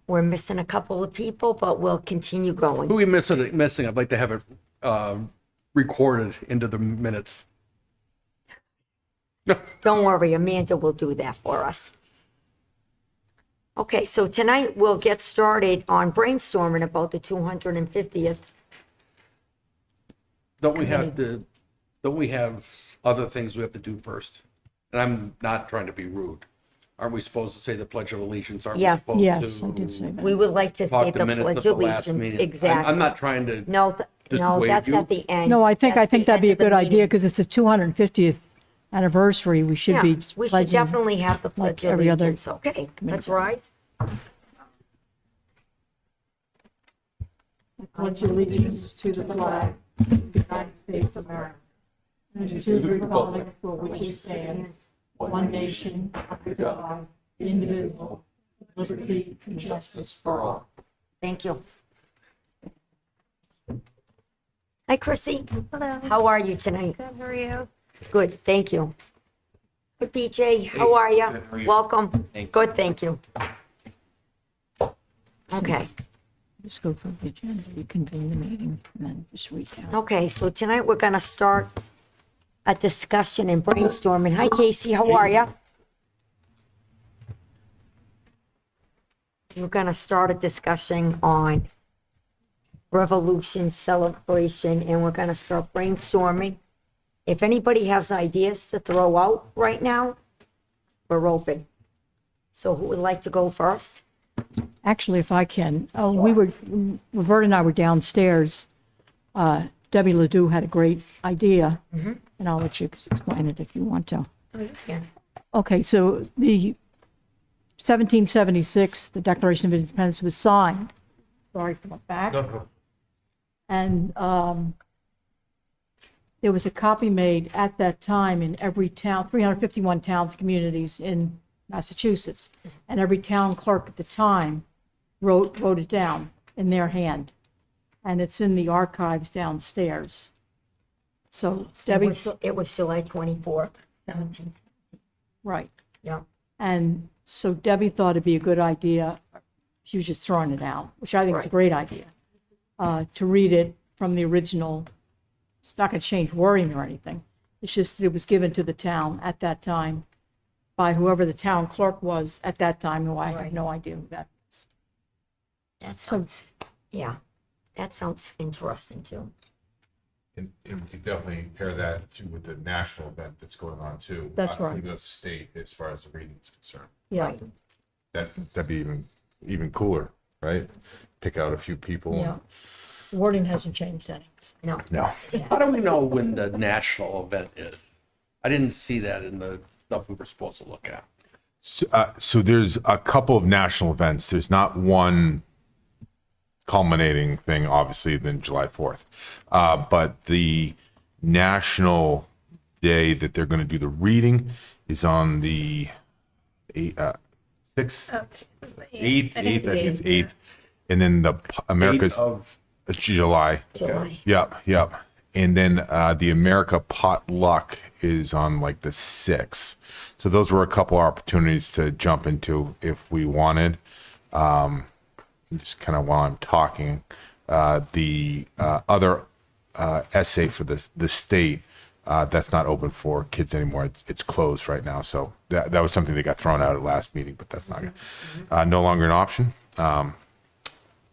we're missing a couple of people, but we'll continue going. Who are we missing? I'd like to have it recorded into the minutes. Don't worry, Amanda will do that for us. Okay, so tonight we'll get started on brainstorming about the 250th. Don't we have other things we have to do first? And I'm not trying to be rude. Aren't we supposed to say the Pledge of Allegiance? Aren't we Yes. supposed to? Yes, I did say that. We would like to say Talk the the minutes Pledge of of the last Allegiance. meeting. Exactly. I'm not trying to. No, no, dissuade that's you. at the end. No, I think That's the that'd be a end of the good idea meeting. because it's the 250th anniversary. We should Yeah, be we should pledging. definitely have the Pledge of every other Allegiance. Okay, let's rise. Pledge allegiance to the flag of the United States of America and to the republic for which it stands, one nation, under God, indivisible, with liberty and justice for all. Thank you. Hi, Chrissy. Hello. How are you tonight? Good. How are you? Good, thank you. Good, BJ, how are you? Welcome. Good, thank you. Okay, Just go through the agenda, you convene the meeting, and then just read down. okay, so tonight we're gonna start a discussion and brainstorming. Hi, Casey, how are you? We're gonna start a discussion on Revolution Celebration, and we're gonna start brainstorming. If anybody has ideas to throw out right now, we're open. So who would like to go first? Actually, if I can, Roberta and I were downstairs. Debbie Ledoux had a great idea, and I'll let you explain it if you want to. Yeah. Okay, so the 1776, the Declaration of Independence was signed. Sorry for my back. And there was a copy made at that time in every town, 351 towns, communities in Massachusetts. And every town clerk at the time wrote it down in their hand. And it's in the archives downstairs. So Debbie, It was July 24th, 17th. right. Yeah. And so Debbie thought it'd be a good idea, she was just throwing it out, which I think is a Right. great idea, to read it from the original. It's not going to change wording or anything. It's just that it was given to the town at that time by whoever the town clerk was at that time, who I have Right. no idea who that is. That sounds, yeah, that sounds interesting too. And you definitely pair that too with the national event that's going on too. That's right. I believe that's the state as far as the reading is concerned. Yeah, Right. That'd be even cooler, right? Pick out a few people. yeah. The wording hasn't changed any. No. No. How do we know when the national event is? I didn't see that in the stuff we were supposed to look at. So there's a couple of national events. There's not one culminating thing, obviously, than July 4th. But the national day that they're going to do the reading is on the 6th, 8th, I think it's 8th. And then the America's Of July. July. Yep. And then the America Potluck is on like the 6th. So those were a couple opportunities to jump into if we wanted. Just kind of while I'm talking, the other essay for the state, that's not open for kids anymore. It's closed right now. So that was something that got thrown out at last meeting, but that's not no longer an option.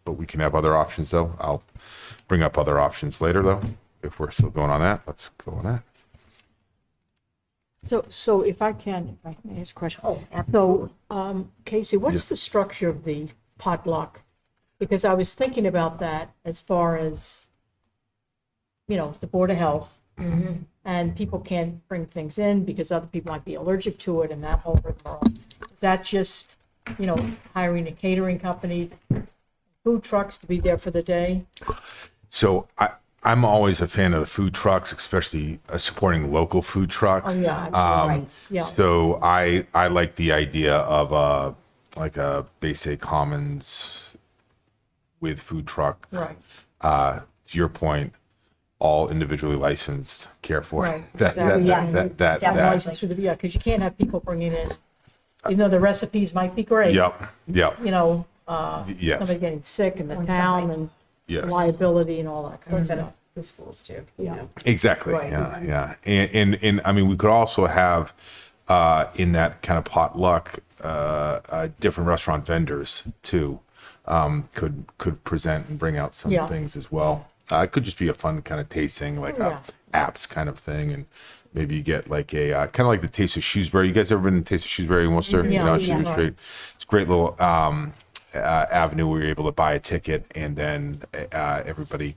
But we can have other options though. I'll bring up other options later though. If we're still going on that, let's go on that. So if I may ask a question. Oh, absolutely. So, Casey, what's the structure of the potluck? Because I was thinking about that as far as, the Board of Health. And people can't bring things in because other people might be allergic to it and that whole rigmarole. Is that just, hiring a catering company, food trucks to be there for the day? So I'm always a fan of the food trucks, especially supporting local food trucks. Oh, yeah, absolutely. Right. Yeah. So I like the idea of like a Bay State Commons with food truck. Right. To your point, all individually licensed, care for. Right, exactly. Yes, that definitely. License through the, because you can't have people bringing in, even though the recipes might be great. Yep. You know, Yes. somebody getting sick in the When town somebody- and Yes. liability and all that kind of stuff. The schools too. Yeah. Exactly. Right. Yeah. And I mean, we could also have in that kind of potluck different restaurant vendors too. Could present and bring out some Yeah. things as well. It could just be a fun kind of tasting, like Yeah. apps kind of thing, and maybe you get like a kind of like the Taste of Shrewsbury. You guys ever been to Taste of Shrewsbury in Worcester? Yeah. You know, Yeah. Shrewsbury. It's a great little avenue where you're able to buy a ticket, and then everybody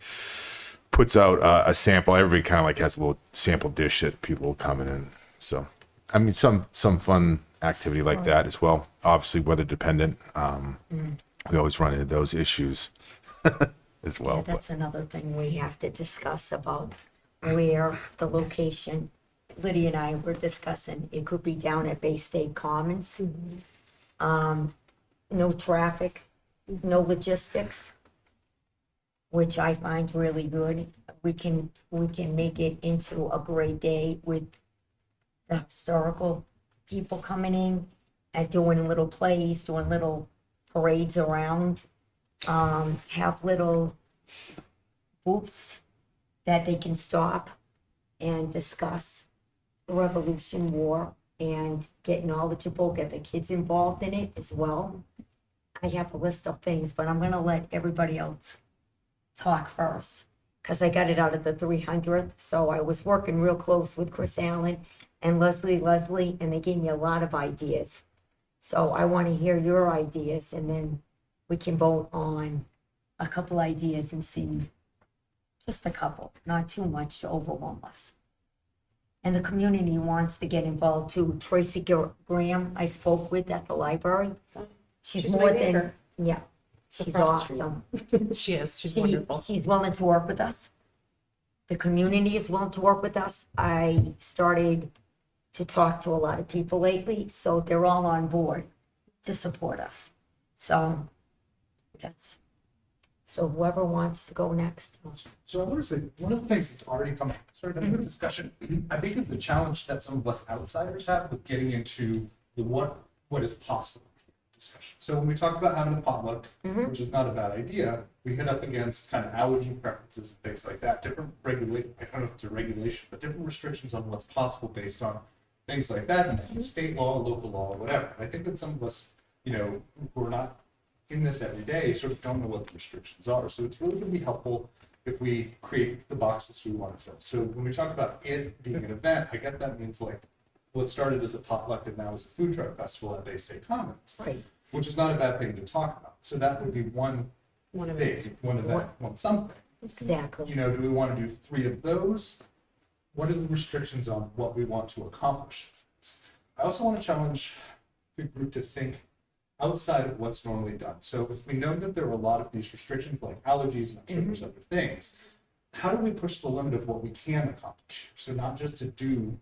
puts out a sample. Everybody kind of like has a little sample dish that people will come in, and so I mean some fun activity like that as well. Obviously weather dependent. We always run into those issues as well. Yeah, but- that's another thing we have to discuss about where the location. Lydia and I were discussing, it could be down at Bay State Commons. No traffic, no logistics, which I find really good. We can make it into a great day with the historical people coming in and doing little plays, doing little parades around. Have little booths that they can stop and discuss the Revolution War and get knowledgeable, get the kids involved in it as well. I have a list of things, but I'm gonna let everybody else talk first, because I got it out of the 300th, so I was working real close with Chris Allen and Leslie, and they gave me a lot of ideas. So I want to hear your ideas, and then we can vote on a couple ideas and see, just a couple, not too much to overwhelm us. And the community wants to get involved too. Tracy Graham, I spoke with at the library. She's my more than, neighbor. yeah, she's Across the street. awesome. She is. She's She- wonderful. She's willing to work with us. The community is willing to work with us. I started to talk to a lot of people lately, so they're all on board to support us. So so whoever wants to go next. So I want to say, one of the things that's already come up sort of in this discussion, I think is the challenge that some of us outsiders have with getting into the what is possible discussion. So when we talk about having a potluck, which is not a bad idea, we hit up against kind of allergy preferences and things like that, different regulate, I don't know if it's a regulation, but different restrictions on what's possible based on things like that, and state law, local law, or whatever. And I think that some of us, who are not in this every day sort of don't know what the restrictions are. So it's really going to be helpful if we create the boxes we want to fill. So when we talk about it being an event, I guess that means like what started as a potluck and now is a food truck festival at Bay State Commons, Right. which is not a bad thing to talk about. So that would be one thing, one event, one something. Exactly. Do we want to do 3 of those? What are the restrictions on what we want to accomplish? I also want to challenge the group to think outside of what's normally done. So if we know that there are a lot of these restrictions like allergies and I'm sure there's other things, how do we push the limit of what we can accomplish? So not just to do,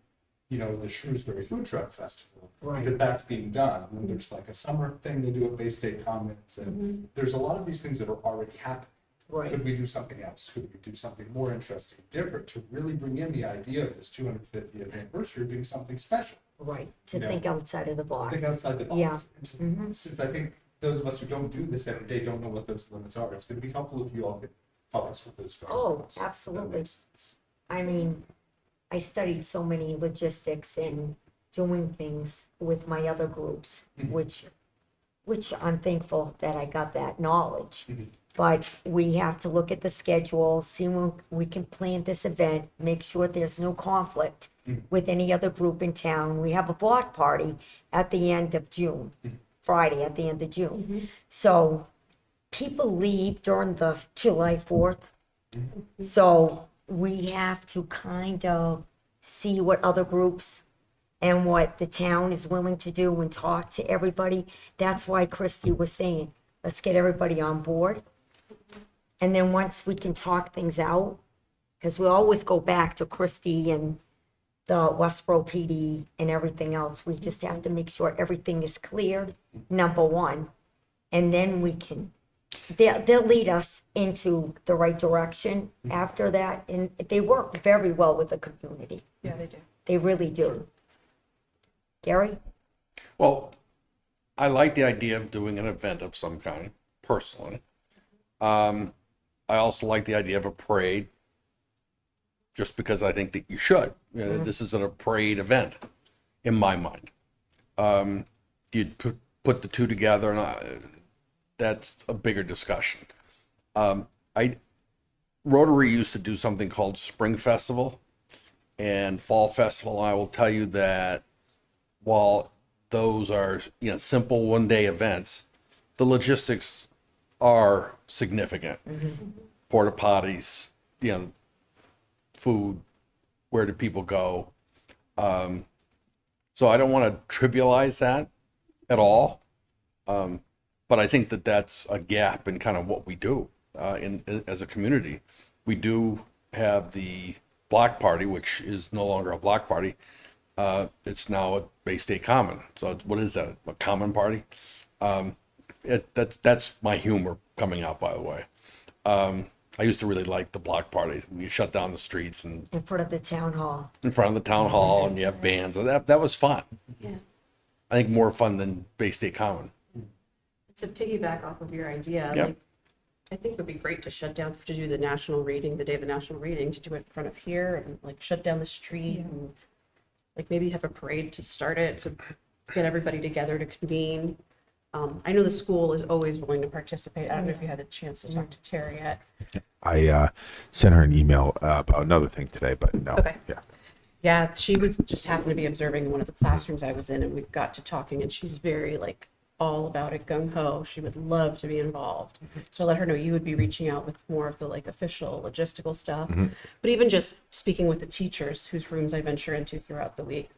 the Shrewsbury Food Truck Festival, Right. because that's being done. And then there's like a summer thing they do at Bay State Commons, and there's a lot of these things that are already happening. Right. Could we do something else? Could we do something more interesting, different, to really bring in the idea of this 250th anniversary being something special? Right. To Yeah. think outside of the box. Think outside the box. Yeah. And since I think those of us who don't do this every day don't know what those limits are, it's going to be helpful if you all could help us with those. Oh, guidelines. That absolutely. makes sense. I mean, I studied so many logistics and doing things with my other groups, which I'm thankful that I got that knowledge. But we have to look at the schedule, see when we can plan this event, make sure there's no conflict with any other group in town. We have a block party at the end of June, Friday at the end of June. So people leave during the July 4th. So we have to kind of see what other groups and what the town is willing to do and talk to everybody. That's why Christy was saying, let's get everybody on board. And then once we can talk things out, because we always go back to Christy and the Westboro PD and everything else, we just have to make sure everything is cleared, number one. And then we can, they'll lead us into the right direction after that. And they work very well with the community. Yeah, they do. They really do. Gary? Well, I like the idea of doing an event of some kind. personally. I also like the idea of a parade, just because I think that you should. You know, this isn't a parade event, in my mind. You'd put the two together, and that's a bigger discussion. Rotary used to do something called Spring Festival and Fall Festival. I will tell you that while those are, simple one-day events, the logistics are significant. Porta potties, food, where do people go? So I don't want to trivialize that at all. But I think that that's a gap in kind of what we do as a community. We do have the block party, which is no longer a block party. It's now a Bay State Common. So what is that? A common party? That's my humor coming out, by the way. I used to really like the block party. You shut down the streets and In front of the town hall. in front of the town hall, and you have bands. That was fun. Yeah. I think more fun than Bay State Common. To piggyback off of your idea, Yep. like, I think it would be great to shut down, to do the national reading, the day of the national reading, to do it in front of here and like shut down the street and like maybe have a parade to start it, to get everybody together to convene. I know the school is always willing to participate. I don't know if you had a chance to talk to Terry yet. I sent her an email about another thing today, but no. Okay. Yeah. Yeah, she was just happened to be observing one of the classrooms I was in, and we got to talking, and she's very like all about it, gung ho. She would love to be involved. So I let her know you would be reaching out with more of the like official logistical stuff, but even just speaking with the teachers whose rooms I venture into throughout the week,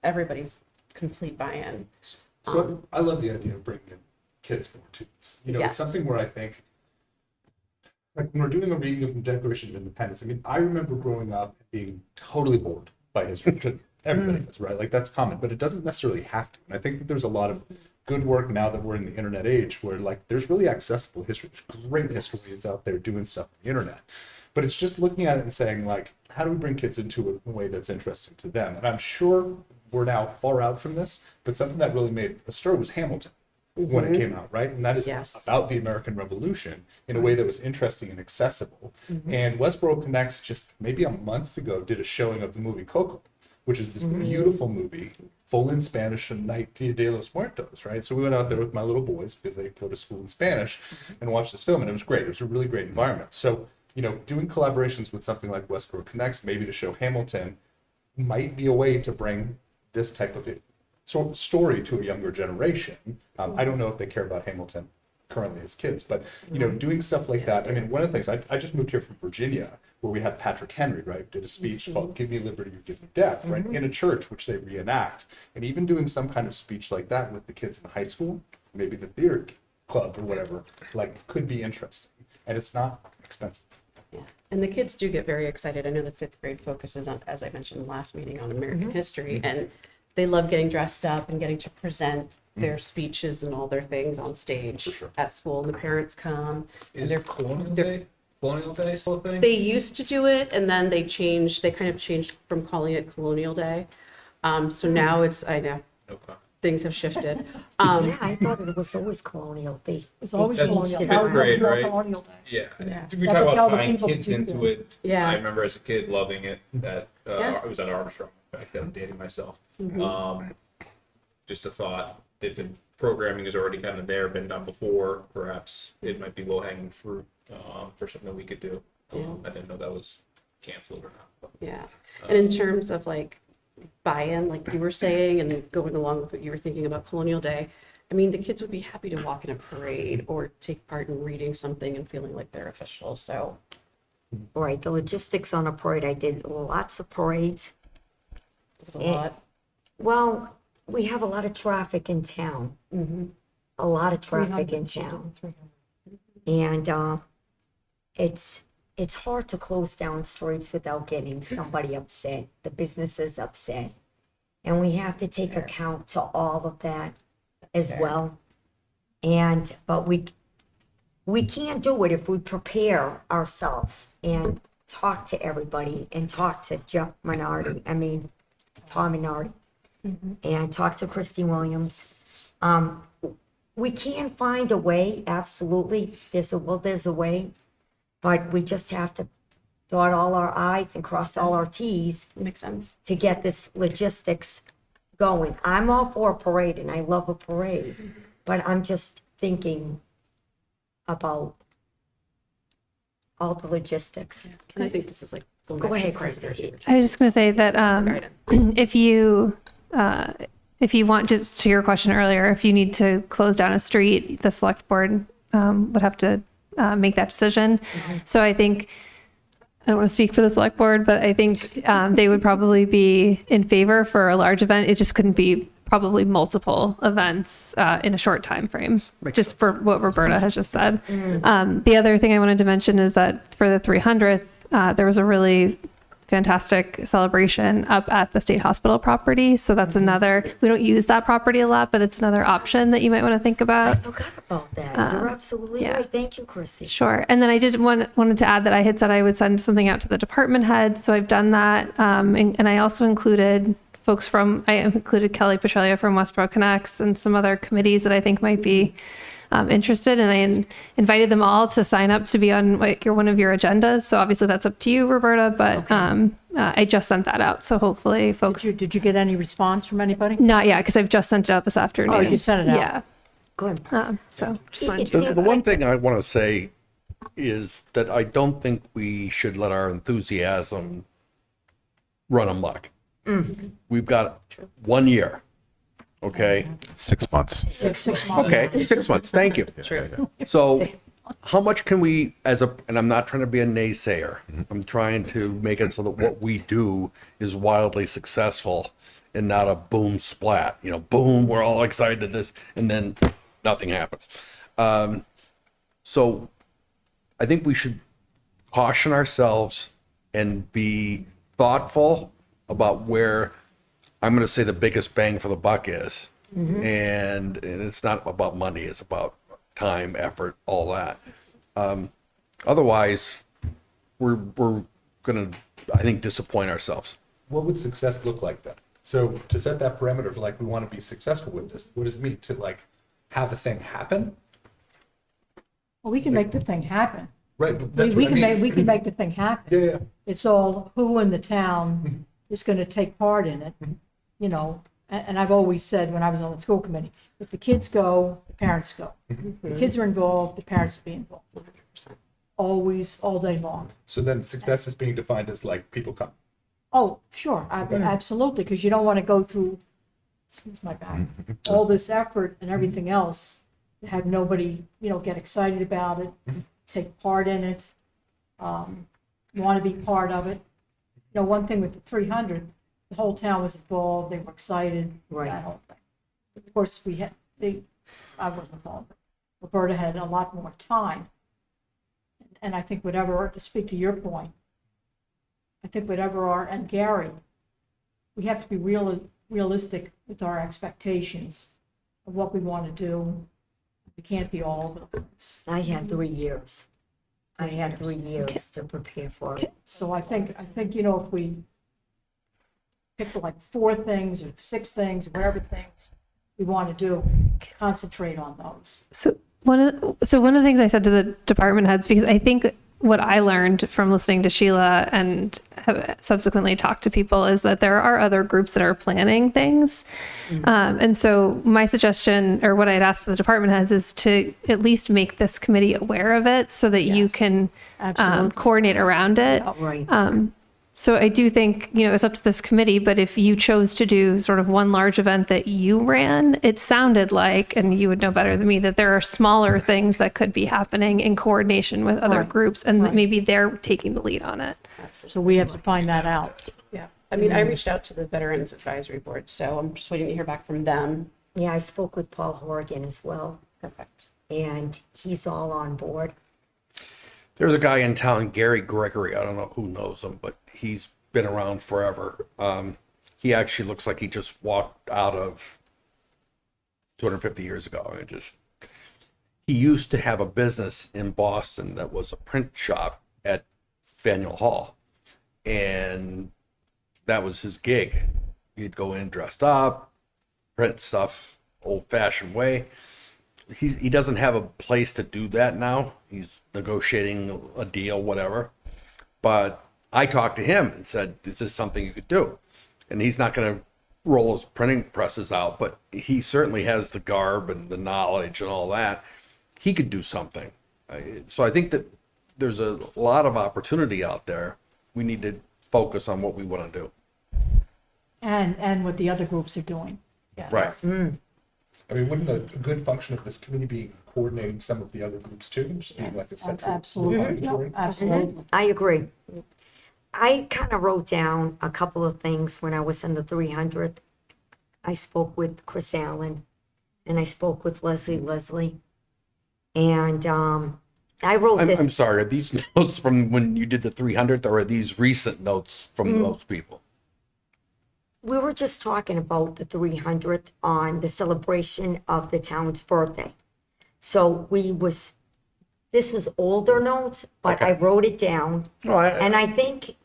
everybody's complete buy-in. So I love the idea of bringing in kids more to this. It's Yes. something where I think, like when we're doing a reading of the Declaration of Independence, I mean, I remember growing up and being totally bored by history. Everybody is, right? Like that's common, but it doesn't necessarily have to. And I think that there's a lot of good work now that we're in the internet age where like there's really accessible history. There's great historians out there doing stuff on the internet. But it's just looking at it and saying like, how do we bring kids into it in a way that's interesting to them? And I'm sure we're now far out from this, but something that really made a stir was Hamilton when it came out, right? And that is Yes. about the American Revolution in a way that was interesting and accessible. And Westboro Connects just maybe a month ago did a showing of the movie Coco, which is this beautiful movie, full in Spanish and Night de los Muertos, right? So we went out there with my little boys because they go to school in Spanish and watched this film, and it was great. It was a really great environment. So, doing collaborations with something like Westboro Connects, maybe to show Hamilton, might be a way to bring this type of story to a younger generation. I don't know if they care about Hamilton currently as kids, but doing stuff like that. I mean, one of the things I just moved here from Virginia, where we had Patrick Henry, right, did a speech called "Give Me Liberty or Give Me Death," right, in a church, which they reenact, and even doing some kind of speech like that with the kids in high school, maybe the theater club or whatever, like could be interesting, and it's not expensive. Yeah. And the kids do get very excited. I know the fifth grade focuses on, as I mentioned last meeting, on American history, and they love getting dressed up and getting to present their speeches and all their things on stage sure. at school. And the parents come. And Is Colonial Day still a thing? they used to do it, and then they kind of changed from calling it Colonial Day. So now I know Okay. things have shifted. Yeah, I thought it was always colonial. It's always That's colonial. fifth I remember grade, right? Colonial Day. Yeah. Yeah. We That talk would tell about the tying people kids to into do it. Yeah. I remember as a kid loving it. That Yeah. it was at Armstrong. Back then, dating myself. Just a thought. If the programming is already kind of there, been done before, perhaps it might be low hanging fruit for something that we could do. I didn't know that was canceled or not. But, Yeah. And in terms of like buy-in, like you were saying, and going along with what you were thinking about Colonial Day, I mean, the kids would be happy to walk in a parade or take part in reading something and feeling like they're official. So, Right, the logistics on a parade, I did lots of parades. is it a lot? Well, we have a lot of traffic in town. A lot of traffic in 300 town. children, 300. And it's hard to close down streets without getting somebody upset, the businesses upset. And we have to take account to all of that as well. But we can't do it if we prepare ourselves and talk to everybody and talk to Tom Minardi, and talk to Christy Williams. we can find a way, absolutely. There's a way. But we just have to dot all our i's and cross all our t's Makes sense. to get this logistics going. I'm all for a parade and I love a parade, but I'm just thinking about all the logistics. And I think this is like going Go back to ahead, the prior Krista. measure. I was just going to say that Guidance. if you want, just to your question earlier, if you need to close down a street, the select board would have to make that decision. So I think, I don't want to speak for the select board, but I think they would probably be in favor for a large event. It just couldn't be probably multiple events in a short time frame, just for what Roberta has just said. The other thing I wanted to mention is that for the 300th, there was a really fantastic celebration up at the state hospital property. So that's another, we don't use that property a lot, but it's another option that you might want to think I about. forgot about that. You're absolutely yeah. right. Thank you, Chrissy. Sure. And then I just wanted to add that I had said I would send something out to the department head. So I've done that. And I also included I included Kelly Petralia from Westboro Connects and some other committees that I think might be interested. And I invited them all to sign up to be on one of your agendas. So obviously that's up to you, Roberta, but I just sent that out. So hopefully folks, Did you get any response from anybody? not yet, because I've just sent it out this afternoon. Oh, you sent it out. Yeah. Good. So just wanted It's to. The one thing I want to say is that I don't think we should let our enthusiasm run amok. We've got 1 year, okay? 6 months. Six months. Okay, 6 months, thank you. So how much can we, and I'm not trying to be a naysayer, I'm trying to make it so that what we do is wildly successful and not a boom splat, boom, we're all excited at this, and then nothing happens. So I think we should caution ourselves and be thoughtful about where I'm going to say the biggest bang for the buck is. And it's not about money, it's about time, effort, all that. Otherwise, we're going to, I think, disappoint ourselves. What would success look like then? So to set that parameter of like, we want to be successful with this, what does it mean to like have a thing happen? Well, we can make the thing happen. Right, but that's We what I can mean. make, we can make the thing happen. Yeah, yeah. It's all who in the town is going to take part in it, and I've always said when I was on the school committee, if the kids go, the parents go. If the kids are involved, the parents will be involved. Always, all day long. So then success is being defined as like people come. Oh, sure, absolutely, because you don't want to go through, excuse my back, all this effort and everything else, have nobody, get excited about it, take part in it, want to be part of it. One thing with the 300, the whole town was involved, they were excited, Right. that whole thing. Of course, I wasn't involved, but Roberta had a lot more time. And I think to speak to your point, I think and Gary, we have to be realistic with our expectations of what we want to do. We can't be all over the place. I had 3 years. I had 3 years to prepare for it. So I think, if we pick like 4 things or 6 things, whatever things we want to do, concentrate on those. So one of the things I said to the department heads, because I think what I learned from listening to Sheila and have subsequently talked to people is that there are other groups that are planning things. And so my suggestion, or what I'd asked the department heads, is to at least make this committee aware of it so that you can Absolutely. coordinate around it. Right. So I do think, it's up to this committee, but if you chose to do sort of one large event that you ran, it sounded like, and you would know better than me, that there are smaller things that could be happening in coordination with other groups, and that maybe they're taking the lead on it. So we have to find that out. Yeah. I mean, I reached out to the Veterans Advisory Board, so I'm just waiting to hear back from them. Yeah, I spoke with Paul Horgan as well, Perfect. and he's all on board. There's a guy in town, Gary Gregory. I don't know who knows him, but he's been around forever. He actually looks like he just walked out of 250 years ago. He used to have a business in Boston that was a print shop at Faneuil Hall, and that was his gig. He'd go in dressed up, print stuff, old-fashioned way. he doesn't have a place to do that now. He's negotiating a deal, whatever. But I talked to him and said, is this something you could do? And he's not going to roll his printing presses out, but he certainly has the garb and the knowledge and all that. He could do something. So I think that there's a lot of opportunity out there. We need to focus on what we want to do. And what the other groups are doing. Right. I mean, wouldn't a good function of this committee be coordinating some of the other groups too, and just being like a central Absolutely, repository? absolutely. I agree. I kind of wrote down a couple of things when I was in the 300th. I spoke with Chris Allen and I spoke with Leslie. And I wrote this. I'm sorry, are these notes from when you did the 300th or are these recent notes from those people? We were just talking about the 300th on the celebration of the town's birthday. So this was older notes, but I wrote it down. And I think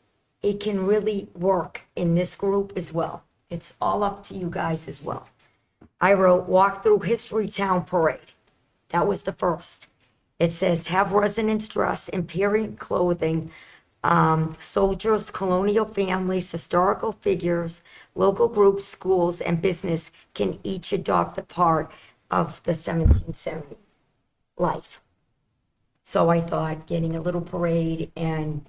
it can really work in this group as well. It's all up to you guys as well. I wrote walk through History Town Parade. That was the first. It says have residents dress in period clothing, soldiers, colonial families, historical figures, local groups, schools, and business can each adopt a part of the 1770 life. So I thought getting a little parade and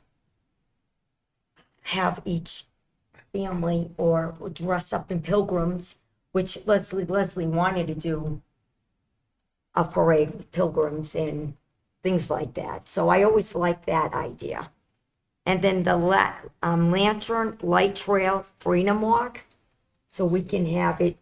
have each family or dress up in pilgrims, which Leslie wanted to do a parade with pilgrims and things like that. So I always liked that idea. And then the Lantern Light Trail Freedom Walk. So we can have it,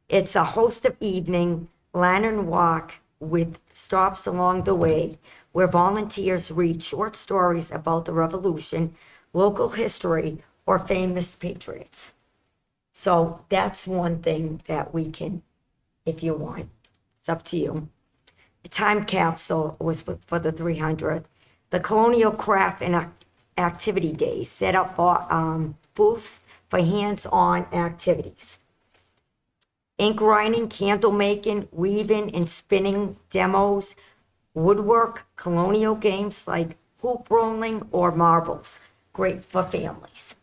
it's a host of evening lantern walk with stops along the way where volunteers read short stories about the revolution, local history, or famous patriots. So that's one thing that we can, if you want, it's up to you. The time capsule was for the 300th. The Colonial Craft and Activity Days set up booths for hands-on activities. Ink writing, candle making, weaving, and spinning demos, woodwork, colonial games like hoop rolling or marbles. Great for families.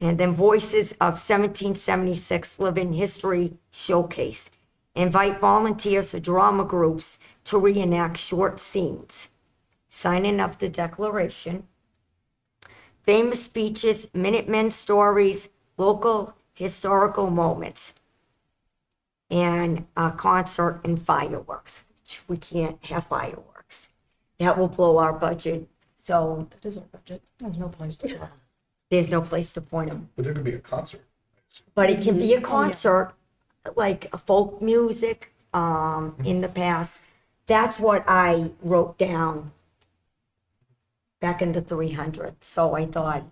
And then Voices of 1776 Living History Showcase. Invite volunteers or drama groups to reenact short scenes. Signing of the Declaration. Famous speeches, Minutemen stories, local historical moments. And a concert and fireworks, which we can't have fireworks. That will blow our budget. So That is our budget. There's no place to go. there's no place to point them. But there could be a concert. But it can be a concert, like a folk music, in the past. That's what I wrote down back in the 300. So I thought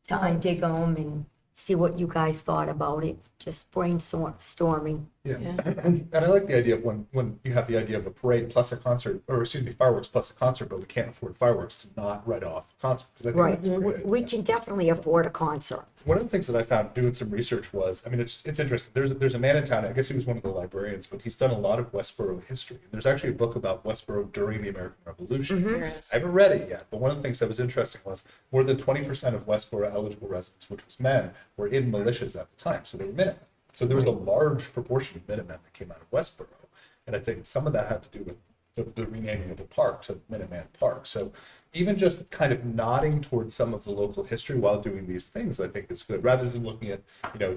to undig them and see what you guys thought about it, just brainstorming. Yeah, and I like the idea of when you have the idea of a parade plus a concert, or excuse me, fireworks plus a concert, but we can't afford fireworks to not write off a concert. 'Cause I think Right, that's a great we idea. can definitely afford a concert. One of the things that I found doing some research was, I mean, it's interesting. There's a man in town. I guess he was one of the librarians, but he's done a lot of Westboro history. There's actually a book about Westboro during the American Revolution. There is. I haven't read it yet, but one of the things that was interesting was more than 20% of Westboro eligible residents, which was men, were in militias at the time, so they were Minutemen. So there was a large proportion of Minutemen that came out of Westboro, and I think some of that had to do with the renaming of the park to Minuteman Park. So even just kind of nodding towards some of the local history while doing these things, I think is good, rather than looking at,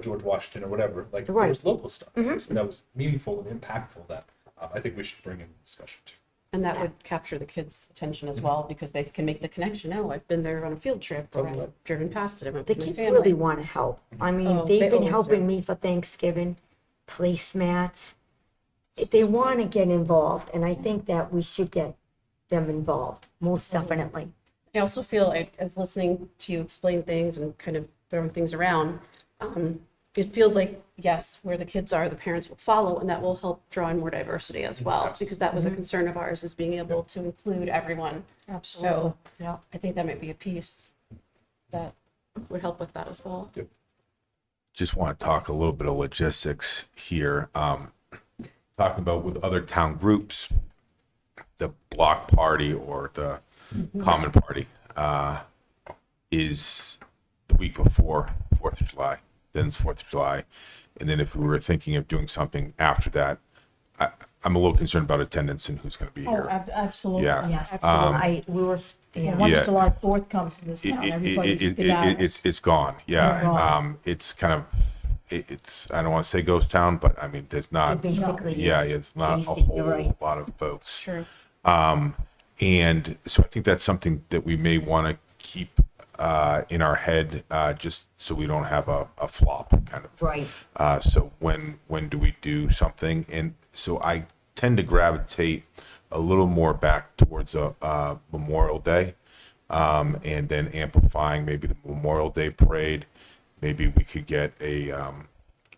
George Washington or whatever. Like, Right. there's local stuff so that was meaningful and impactful that I think we should bring in the discussion too. And that would capture the kids' attention as well, because they can make the connection. Oh, I've been there on a field trip, or I've driven past it. I went The with my kids family. really want to help. I mean, Oh, they've they been always helping do. me for Thanksgiving, placemats. They want to get involved, and I think that we should get them involved, most definitely. I also feel like, as listening to you explain things and kind of throwing things around, it feels like, yes, where the kids are, the parents will follow, and that will help draw in more diversity as well, because that was a concern of ours, is being able to include everyone. So Yeah. I think that might be a piece that would help with that as well. Yep. just want to talk a little bit of logistics here. Talking about with other town groups, the block party or the common party is the week before 4th of July. Then it's 4th of July. And then if we were thinking of doing something after that, I'm a little concerned about attendance and who's going to be Oh, here. absolutely. Yeah. Yes, Absolutely. we were, And yeah. once Yeah. July 4th comes to this town, everybody's It's gone. They're Yeah. gone. It's kind of, it's, I don't want to say ghost town, but I mean, there's not, It basically yeah, is. it's not a Casey, you're whole right. lot of folks. True. And so I think that's something that we may want to keep in our head, just so we don't have a flop kind of. Right. So when do we do something? And so I tend to gravitate a little more back towards a Memorial Day, and then amplifying maybe the Memorial Day parade. Maybe we could get a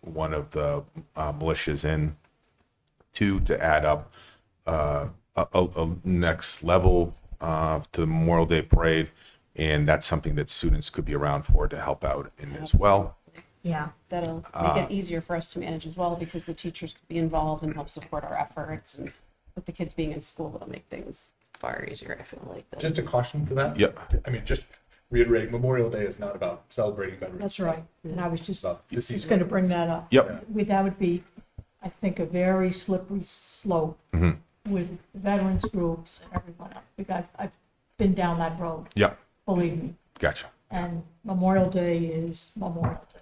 one of the militias in to add up a next level to the Memorial Day parade, and that's something that students could be around for to help out in as well. Yeah. That'll make it easier for us to manage as well, because the teachers could be involved and help support our efforts, and with the kids being in school, it'll make things far easier, I feel like. than- Just a caution for that. Yep. I mean, just reiterating, Memorial Day is not about celebrating veterans. That's right. And I was just About deceased going to bring veterans. that up. Yep. That would be, I think, a very slippery slope with veterans groups and everyone else. I've been down that road, Yep. believe me. Gotcha. And Memorial Day is Memorial Day.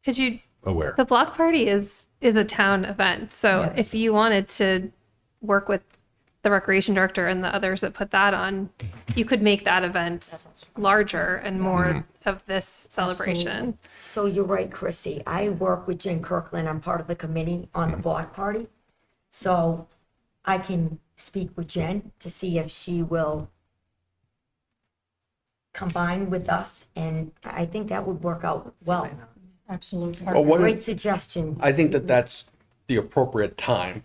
Could you, Aware. the block party is a town event. So Yeah. if you wanted to work with the recreation director and the others that put that on, you could make that event larger and more of this celebration. So you're right, Chrissy. I work with Jen Kirkland. I'm part of the committee on the block party. So I can speak with Jen to see if she will combine with us, and I think that would work out well. Absolutely. Well, what Great if, suggestion. I think that that's the appropriate time,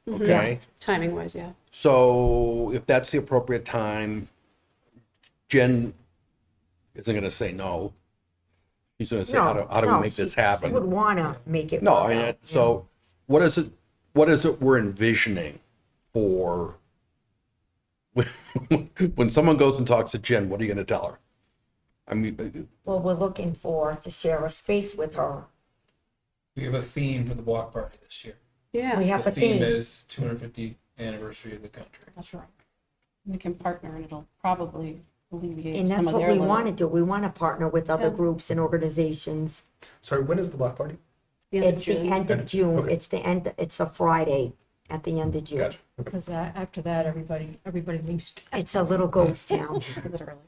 okay? Timing wise, yeah. So if that's the appropriate time, Jen isn't gonna say no. She's gonna say, how do we make this She would happen? wanna make it. No, work I mean, out, so what is it we're envisioning for when someone goes and talks to Jen, what are you gonna tell her? I mean, Well, we're looking to share a space with her. We have a theme for the block party this year. Yeah, We have The a theme theme. is 250th anniversary of the country. that's right. We can partner and it'll probably alleviate And that's some of what their we little. want to do. We want to partner with other Yeah. groups and organizations. Sorry, when is the block party? the end of It's the June. end of June. Okay. It's a Friday at the end of June. Gotcha. Okay. Because after that, everybody leaves. It's a little ghost town. Literally.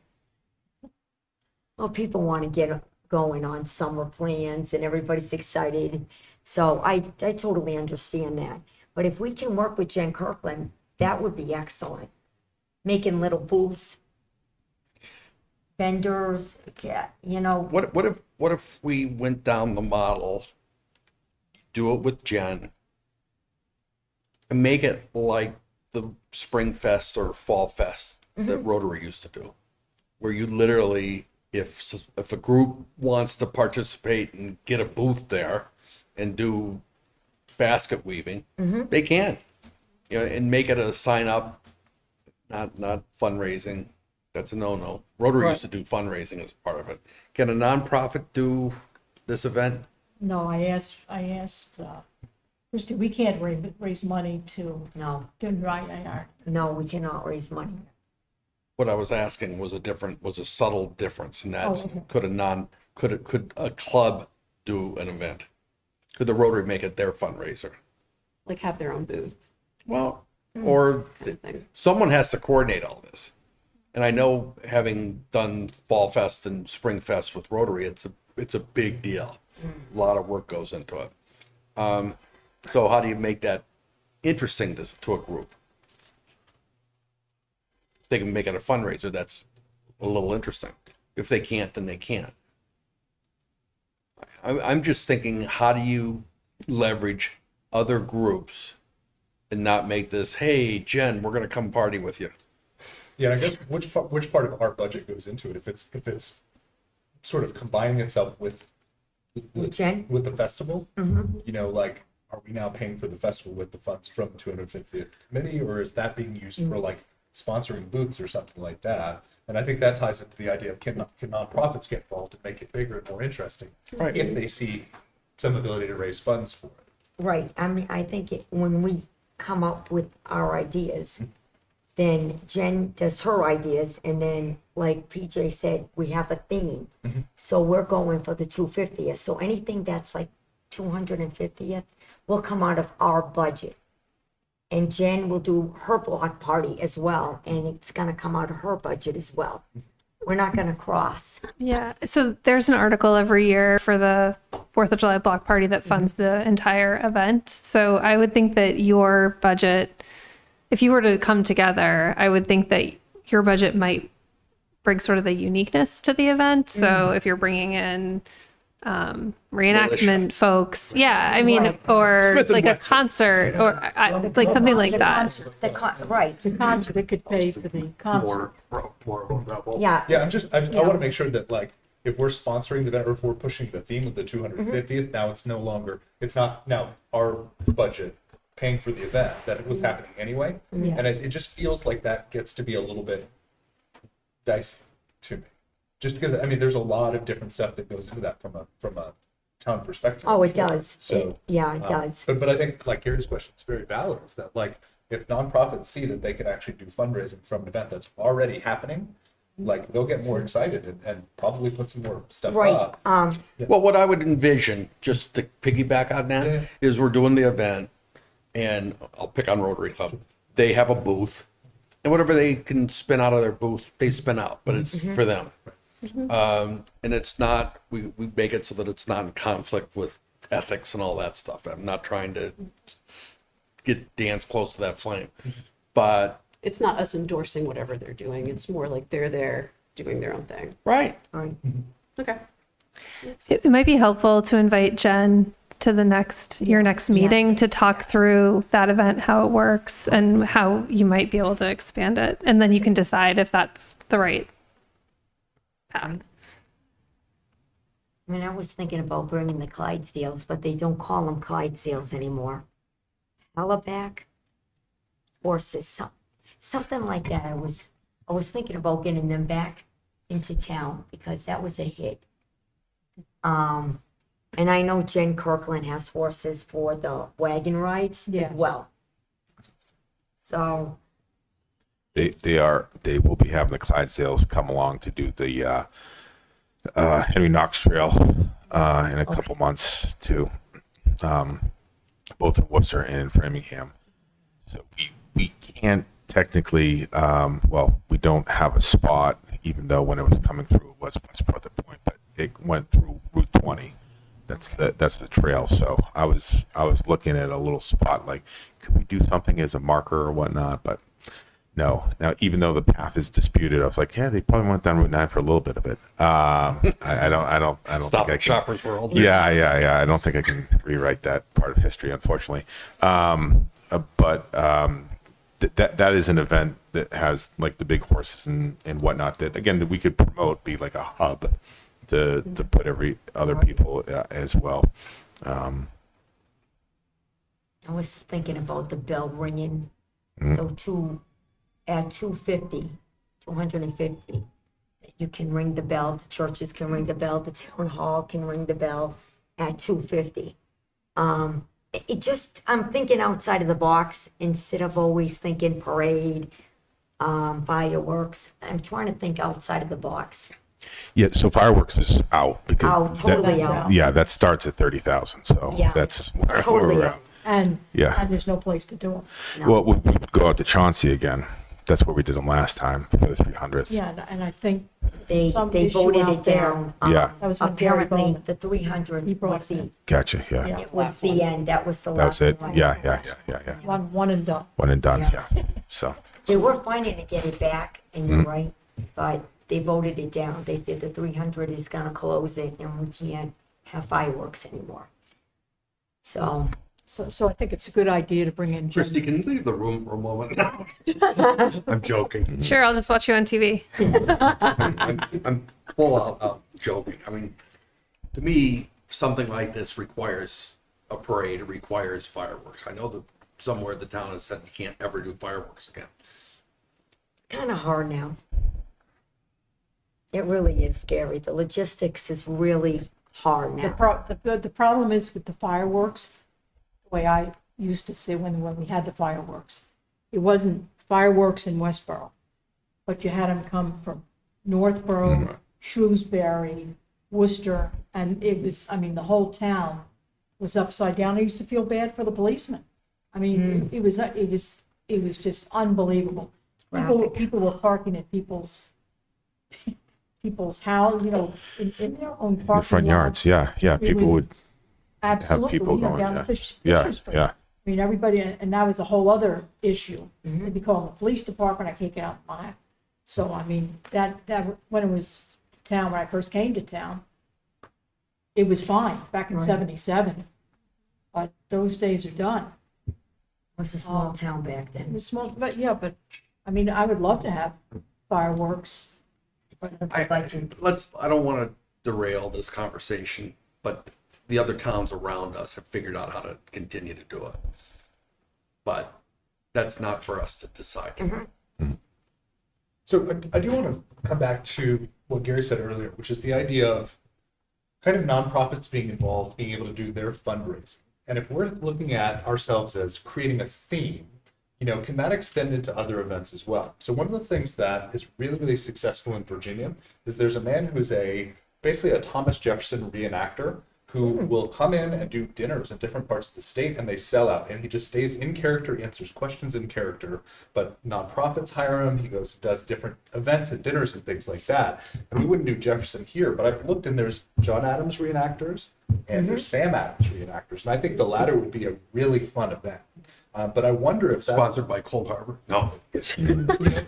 Well, people want to get going on summer plans and everybody's excited. So I totally understand that. But if we can work with Jen Kirkland, that would be excellent. Making little booths, vendors, you know, what if we went down the model, do it with Jen, and make it like the Spring Fest or Fall Fest that Rotary used to do, where you literally, if a group wants to participate and get a booth there and do basket weaving, they can, you know, and make it a sign up, not fundraising. That's a no-no. Rotary used to do fundraising as part of it. Can a nonprofit do this event? No, I asked, Christie, we can't raise money to no, do right. no, we cannot raise money. What I was asking was a subtle difference, and that's, okay. could a club do an event? Could the Rotary make it their fundraiser? Like have their own booth Well, or kind of thing. someone has to coordinate all this. And I know, having done Fall Fest and Spring Fest with Rotary, it's a big deal. A lot of work goes into it. So how do you make that interesting to a group? If they can make it a fundraiser, that's a little interesting. If they can't, then they can't. I'm just thinking, how do you leverage other groups and not make this, hey, Jen, we're gonna come party with you? Yeah, and I guess which part of our budget goes into it? If it's sort of combining itself with Jen? with the festival. You know, like, are we now paying for the festival with the funds from the 250th committee, or is that being used for like sponsoring booths or something like that? And I think that ties into the idea of can nonprofits get involved and make it bigger and more interesting Right. if they see some ability to raise funds for it. Right, I mean, I think when we come up with our ideas, then Jen does her ideas, and then, like PJ said, we have a theme. So we're going for the 250th, so anything that's like 250th will come out of our budget. And Jen will do her block party as well, and it's gonna come out of her budget as well. We're not gonna cross. Yeah. So there's an article every year for the 4th of July block party that funds the entire event. So I would think that your budget, if you were to come together, I would think that your budget might bring sort of the uniqueness to the event. So if you're bringing in reenactment folks, yeah, I mean, or Smith and like a Wesson. concert or like something like that. Right, The concert, it could pay for the concert. More of a rebel. yeah. Yeah, I want to make sure that like if we're sponsoring the event or if we're pushing the theme of the 250th, now it's not now our budget paying for the event that it was happening anyway. And it just feels like that gets to be a little bit dicey to me. Just because, I mean, there's a lot of different stuff that goes into that from a town perspective. Oh, it Sure. does. So, Yeah, it does. But I think like Gary's question is very valid, is that like if nonprofits see that they can actually do fundraising from an event that's already happening, like they'll get more excited and probably put some more stuff Right, up. Well, what I would envision, just to piggyback on that, is we're doing the event, and I'll pick on Rotary Club. They have a booth, and whatever they can spin out of their booth, they spin out, but it's for them. And it's not, we make it so that it's not in conflict with ethics and all that stuff. I'm not trying to dance close to that flame, but It's not us endorsing whatever they're doing. It's more like they're there doing their own thing. right. Right. Okay. It might be helpful to invite Jen to your next meeting Yes. to talk through that event, how it works, and how you might be able to expand it. And then you can decide if that's the right path. I mean, I was thinking about bringing the Clydesdales, but they don't call them Clydesdales anymore. Hellaback horses, something like that. I was thinking about getting them back into town because that was a hit. And I know Jen Kirkland has horses for the wagon rides as Yes. well. So, They will be having the Clydesdales come along to do the Henry Knox Trail in a couple months too, both in Worcester and in Framingham. So we can't technically, we don't have a spot, even though when it was coming through it was Westport at the point, but it went through Route 20. That's the trail. So I was looking at a little spot, like, could we do something as a marker or whatnot? But no. Now, even though the path is disputed, I was like, yeah, they probably went down Route 9 for a little bit of it. I don't Stop think I at can. Shoppers World. Yeah. I don't think I can rewrite that part of history, unfortunately. But that is an event that has like the big horses and whatnot. That again, that we could promote, be like a hub to put every other people as well. I was thinking about the bell ringing. So at 250, you can ring the bell, the churches can ring the bell, the town hall can ring the bell at 250. I'm thinking outside of the box instead of always thinking parade, fireworks. I'm trying to think outside of the box. Yeah, so fireworks is out because Oh, totally That's out. out. yeah, that starts at 30,000. So Yeah, that's where totally we're out. at. And Yeah. there's no place to do them. Well, we would go out to Chauncey again. That's where we did them last time for the 300th. Yeah, and I think They some they issue voted out it there. down. Yeah. That was when Gary Apparently, Bowman- the 300 He brought was it the, in. Gotcha. Yeah. Yeah. was the end. That was the That was last it. one. Yeah. One and done. One and done. Yeah. Yeah. So They were fighting to get it back, and you're right, but they voted it down. They said the 300 is gonna close it, and we can't have fireworks anymore. So, So I think it's a good idea to bring in Jen. Christy, can you leave the room for a moment? I'm joking. Sure, I'll just watch you on TV. I'm full out joking. I mean, to me, something like this requires a parade, it requires fireworks. I know that somewhere the town has said you can't ever do fireworks again. Kind of hard now. It really is scary. The logistics is really hard The now. the problem is with the fireworks, the way I used to see when we had the fireworks, it wasn't fireworks in Westboro, but you had them come from Northborough, Shrewsbury, Worcester, and it was, I mean, the whole town was upside down. I used to feel bad for the policemen. I mean, it was just unbelievable. People were parking at people's house, you know, in their own parking The front yards, lots. yeah, It people was would Absolutely, people you know, going, down yeah. the Fisher Yeah, Street. yeah. I mean, everybody, and that was a whole other issue. They'd be calling the police department, I can't get out my, so I mean, that, when it was town, when I first came to town, it was fine, back in Right. 77. But those days are done. It was a small town back It then. was small, but yeah, but, I mean, I would love to have fireworks. I don't want to derail this conversation, but the other towns around us have figured out how to continue to do it. But that's not for us to decide. So I do want to come back to what Gary said earlier, which is the idea of kind of nonprofits being involved, being able to do their fundraising. And if we're looking at ourselves as creating a theme, you know, can that extend into other events as well? So one of the things that is really, really successful in Virginia is there's a man who's basically a Thomas Jefferson reenactor who will come in and do dinners in different parts of the state, and they sell out. And he just stays in character, answers questions in character. But nonprofits hire him. He goes and does different events and dinners and things like that. And we wouldn't do Jefferson here, but I've looked and there's John Adams reenactors and there's Sam Adams reenactors. And I think the latter would be a really fun event. But I wonder if that's Sponsored by Cold Harbor? No.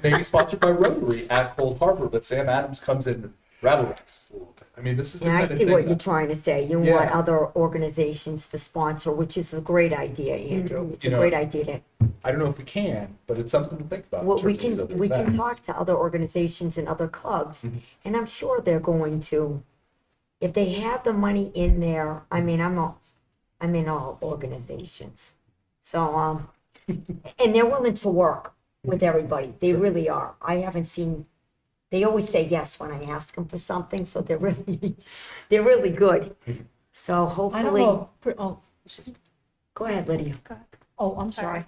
maybe sponsored by Rotary at Cold Harbor, but Sam Adams comes in and rattle racks a little bit. I mean, this is the And I kind of see thing what you're that, trying to say. You Yeah. want other organizations to sponsor, which is a great idea, Andrew. It's a You know, great idea to I don't know if we can, but it's something to think about. in Well, terms of these other we can events. talk to other organizations and other clubs, and I'm sure they're going to, if they have the money in there, I mean, I'm in all organizations. So, and they're willing to work with everybody. They really are. I haven't seen, they always say yes when I ask them for something, so they're really good. So I don't hopefully, know, go ahead, Lydia. I'm sorry. I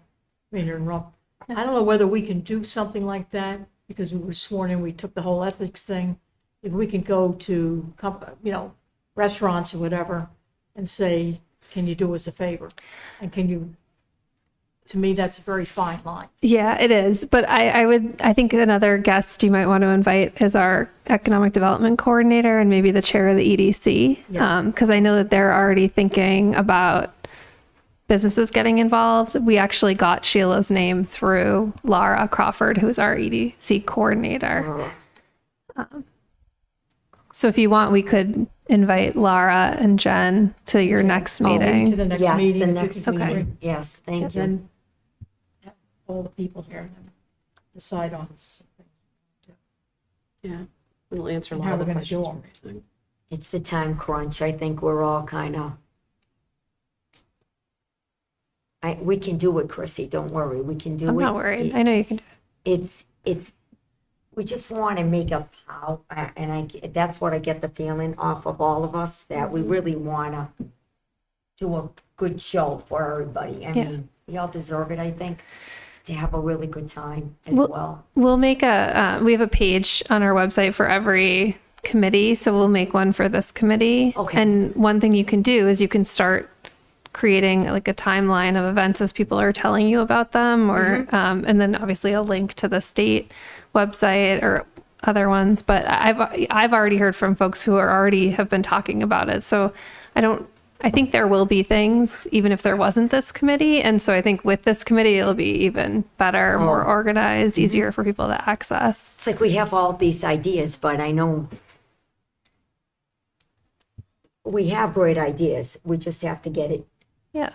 mean, to interrupt. I don't know whether we can do something like that, because we were sworn in, we took the whole ethics thing. If we can go to, you know, restaurants or whatever and say, can you do us a favor? And can you, to me, that's a very fine line. Yeah, it is. But I think another guest you might want to invite is our economic development coordinator and maybe the chair of the EDC. Yeah. Because I know that they're already thinking about businesses getting involved. We actually got Sheila's name through Laura Crawford, who is our EDC coordinator. So if you want, we could invite Laura and Jen to your next Maybe To meeting. the next Yes, meeting. the if you next can- meeting. Yes, And thank you. then have all the people here and then decide on something. Yeah, it'll answer a And lot how of the we're gonna do questions. them. from Racing. It's the time crunch. I think we're all kind of. We can do it, Chrissy. Don't worry. We can do it. I'm not worried. I know you can do it. It's, we just want to make a pow, and that's what I get the feeling off of all of us, that we really want to do a good show for everybody. I Yeah. mean, we all deserve it, I think, to have a really good time as Well- well. We'll make we have a page on our website for every committee. So we'll make one for this committee. Okay. And one thing you can do is you can start creating like a timeline of events as people are telling you about them, or and then obviously a link to the state website or other ones. But I've already heard from folks who have been talking about it. So I think there will be things even if there wasn't this committee. And so I think with this committee, it'll be even better, more organized, easier for people to access. It's like we have all these ideas, but I know we have great ideas. We just have to get it. Yeah.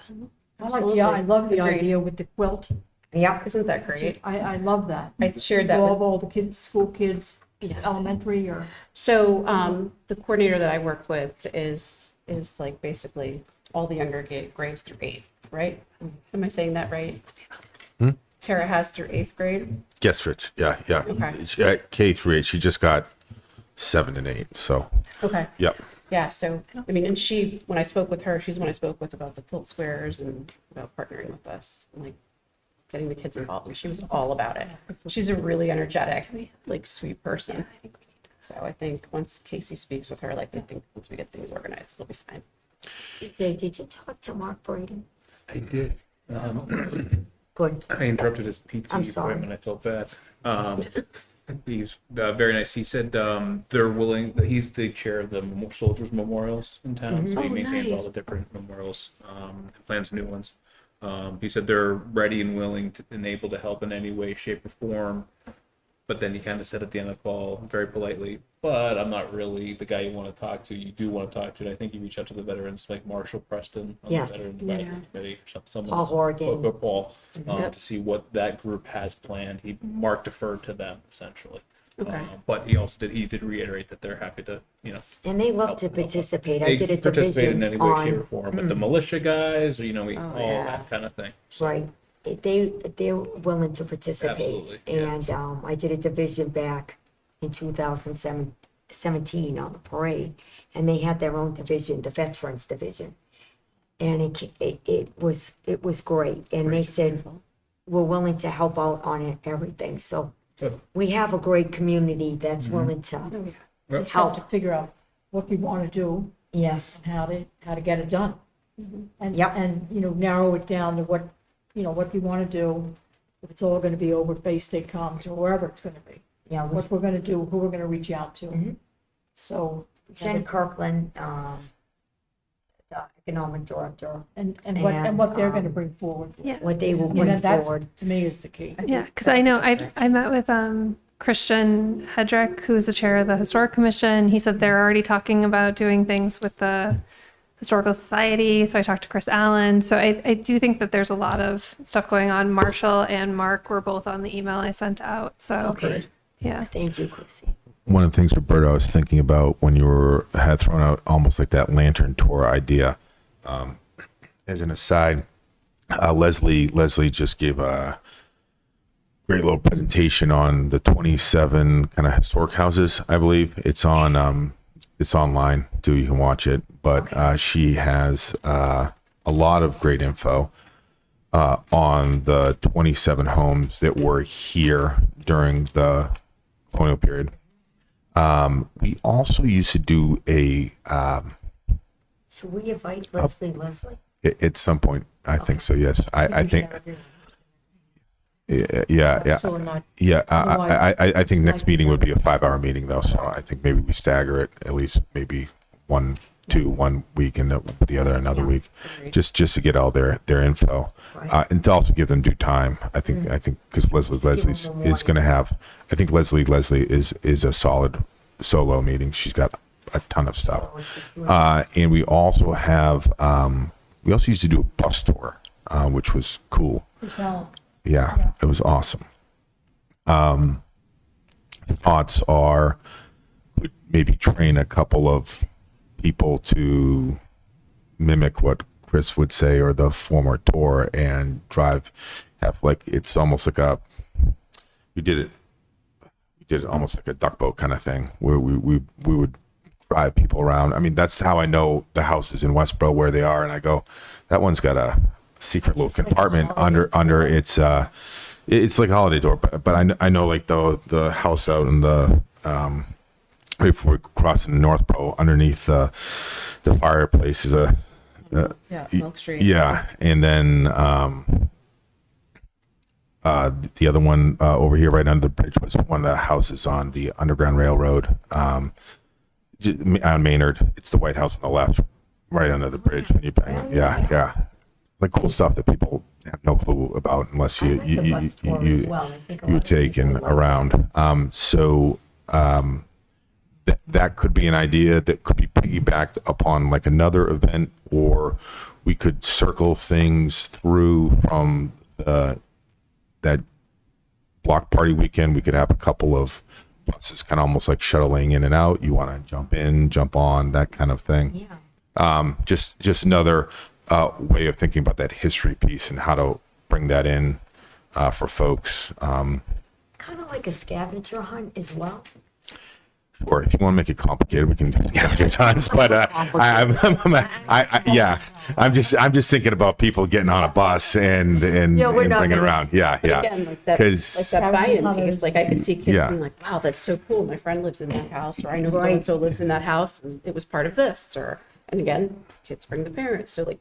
I love the Agreed. idea with the quilt. Yep. Isn't that great? I love that. I shared that Involve with, all the kids, school kids, Is it elementary or? So the coordinator that I work with is like basically all the younger grades through 8th, right? Am I saying that right? Tara has through 8th grade. Yes, Rich. Yeah, yeah. Okay. K through 8. She just got 7 and 8. So, Okay. yep. Yeah, so, I mean, and she, when I spoke with her, she's the one I spoke with about the quilt squares and about partnering with us, and like getting the kids involved, and she was all about it. She's a really energetic, like sweet person. So I think once Casey speaks with her, like I think once we get things organized, it'll be fine. Jay, did you talk to Mark Brady? I did. Good. I interrupted his PT I'm sorry. appointment. I felt bad. He's very nice. He said they're willing. He's the chair of the Soldiers Memorials in town, so he Oh, maintains all nice. the different memorials and plans new ones. He said they're ready and willing to, and able to help in any way, shape, or form. But then he kind of said at the end of the call, very politely, "But I'm not really the guy you want to talk to. You do want to talk to." And I think he reached out to the veterans, like Marshall Preston on Yes. the Veteran Advisory Committee, or someone. Paul Horgan. Or Paul, Yep. to see what that group has planned. Mark deferred to them essentially. Okay. But he did reiterate that they're happy to, And they love to participate. I they did a participate in division any way, shape, or on, form. But the militia guys, or, all yeah. that kind of thing. So, right, they're willing to participate. Absolutely, yeah. And I did a division back in 2017 on the parade, and they had their own division, the Veterans Division. And it was great, and they said, we're willing to help out on it, everything, so Good. we have a great community that's willing to Just have help, to figure out what we want to do yes, and how to get it done. And, Yep. and, narrow it down to what we want to do. If it's all going to be over at Bay State Commons or wherever it's going to be, yeah, what we're going to do, who we're going to reach out to. So, Jen Kirkland, the economic director, and what they're going to bring forward. Yeah. what they will And bring that's, forward. to me, is the key. Yeah, because I know I met with Christian Hedrick, who is the chair of the Historic Commission. He said they're already talking about doing things with the Historical Society. So I talked to Chris Allen. So I do think that there's a lot of stuff going on. Marshall and Mark were both on the email I sent out. So Okay, yeah. thank you, Chrissy. One of the things, Roberta, I was thinking about when you had thrown out almost like that lantern tour idea. As an aside, Leslie just gave a great little presentation on the 27 kind of historic houses. I believe it's on it's online too. You can watch it, but she has a lot of great info on the 27 homes that were here during the colonial period. We also used to do Should we invite Leslie? at some point. I think so. Yes, I think. Yeah. So we're not, Yeah, Otherwise, I think next like- meeting would be a 5-hour meeting though, so I think maybe we stagger it at least maybe 1 week and the other another week, just to get all their info, Right. and to also give them due time. I think because Leslie's them is going to have. I think Leslie is a solid solo meeting. She's got a ton of stuff, and we also have we also used to do a bus tour, which was cool. Yeah, it was awesome. Thoughts are could maybe train a couple of people to mimic what Chris would say or the former tour and have like it's almost like we did it almost like a duck boat kind of thing where we would drive people around. I mean, that's how I know the houses in Westboro where they are, and I go, that one's got a secret little Just like compartment Holiday under it's like Holiday Door, but I know like the house out in the right before we cross into Northborough underneath the fireplace is Milk Street. yeah, and then the other one over here right under the bridge was one of the houses on the Underground Railroad on Maynard. It's the White House on the left, right under the bridge. When you bang, yeah, like cool stuff that people have no clue about unless you take and around. That could be an idea that could be piggybacked upon like another event, or we could circle things through from that block party weekend. We could have a couple of buses, kind of almost like shuttling in and out. You want to jump in, jump on, that kind of thing. Yeah. Just another way of thinking about that history piece and how to bring that in for folks. Kind of like a scavenger hunt as well. Or if you want to make it complicated, we can do scavenger hunts. But I'm just thinking about people getting on a bus and Yeah, we're not bringing it gonna- around. Yeah, But yeah. again, like that, like Because that buy-in Scavenger piece, like I could see kids Yeah. being like, wow, that's so cool. My friend lives in that house, or I know Right. so-and-so lives in that house, and it was part of this, or, and again, kids bring the parents, so like,